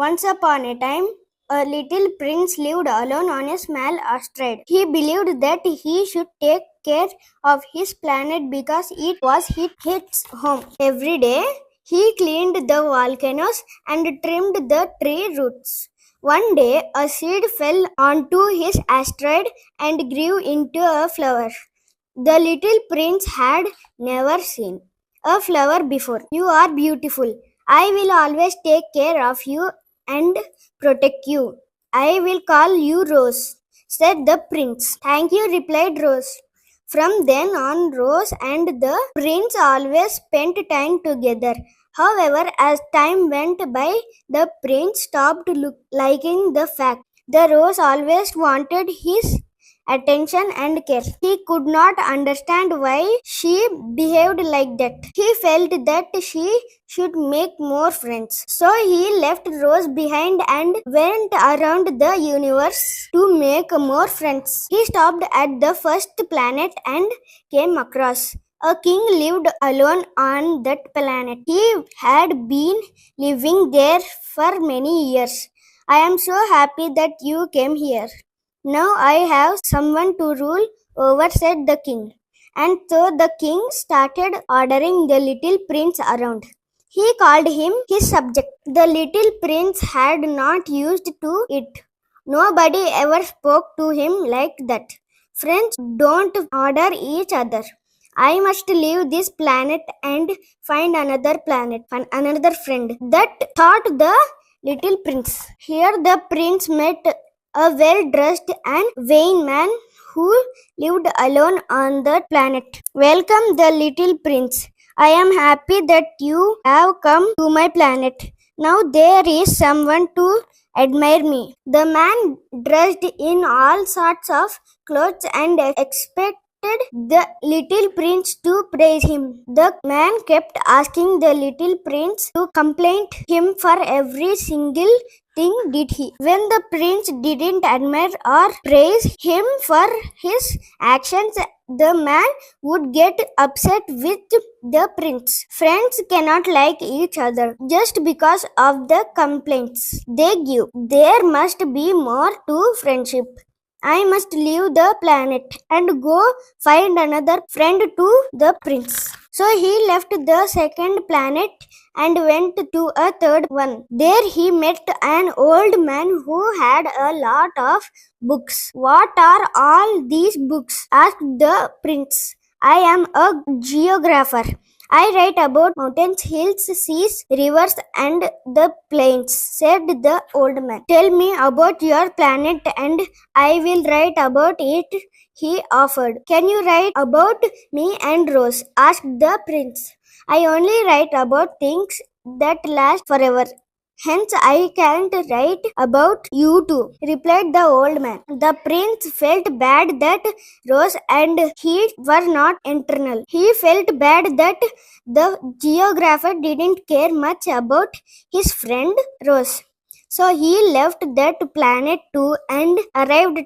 Once upon a time, a little prince lived alone on a small asteroid. He believed that he should take care of his planet because it was his home. Every day, he cleaned the volcanoes and trimmed the tree roots. One day, a seed fell onto his asteroid and grew into a flower. The little prince had never seen a flower before. You are beautiful. I will always take care of you and protect you. I will call you Rose, said the prince. Thank you, replied Rose. From then on, Rose and the prince always spent time together. However, as time went by, the prince stopped liking the fact the Rose always wanted his attention and care. He could not understand why she behaved like that. He felt that she should make more friends. So he left Rose behind and went around the universe to make more friends. He stopped at the first planet and came across a king lived alone on that planet. He had been living there for many years. I am so happy that you came here. Now I have someone to rule over, said the king. And so the king started ordering the little prince around. He called him his subject. The little prince had not used to it. Nobody ever spoke to him like that. Friends don't order each other. I must leave this planet and find another friend. That thought the little prince. Here the prince met a well-dressed and vain man who lived alone on the planet. Welcome, the little prince. I am happy that you have come to my planet. Now there is someone to admire me. The man dressed in all sorts of clothes and expected the little prince to praise him. The man kept asking the little prince to compliment him for every single thing did he. When the prince didn't admire or praise him for his actions, the man would get upset with the prince. Friends cannot like each other just because of the complaints they give. There must be more to friendship. I must leave the planet and go find another friend to the prince. So he left the second planet and went to a third one. There he met an old man who had a lot of books. What are all these books? Asked the prince. I am a geographer. I write about mountains, hills, seas, rivers, and the plains, said the old man. Tell me about your planet and I will write about it, he offered. Can you write about me and Rose? Asked the prince. I only write about things that last forever. Hence, I can't write about you too, replied the old man. The prince felt bad that Rose and he were not eternal. He felt bad that the geographer didn't care much about his friend Rose. So he left that planet too and arrived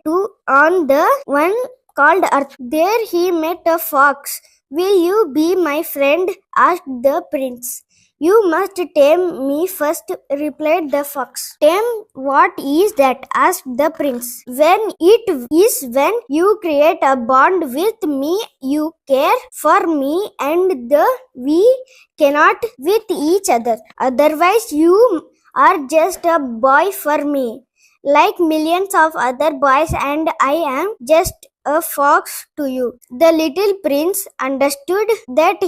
on the one called Earth. There he met a fox. Will you be my friend? Asked the prince. You must tame me first, replied the fox. Tame? What is that? Asked the prince. When you create a bond with me, you care for me and we cannot with each other. Otherwise, you are just a boy for me, like millions of other boys, and I am just a fox to you. The little prince understood that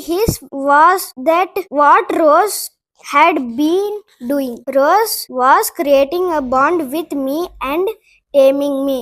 what Rose had been doing. Rose was creating a bond with me and taming me.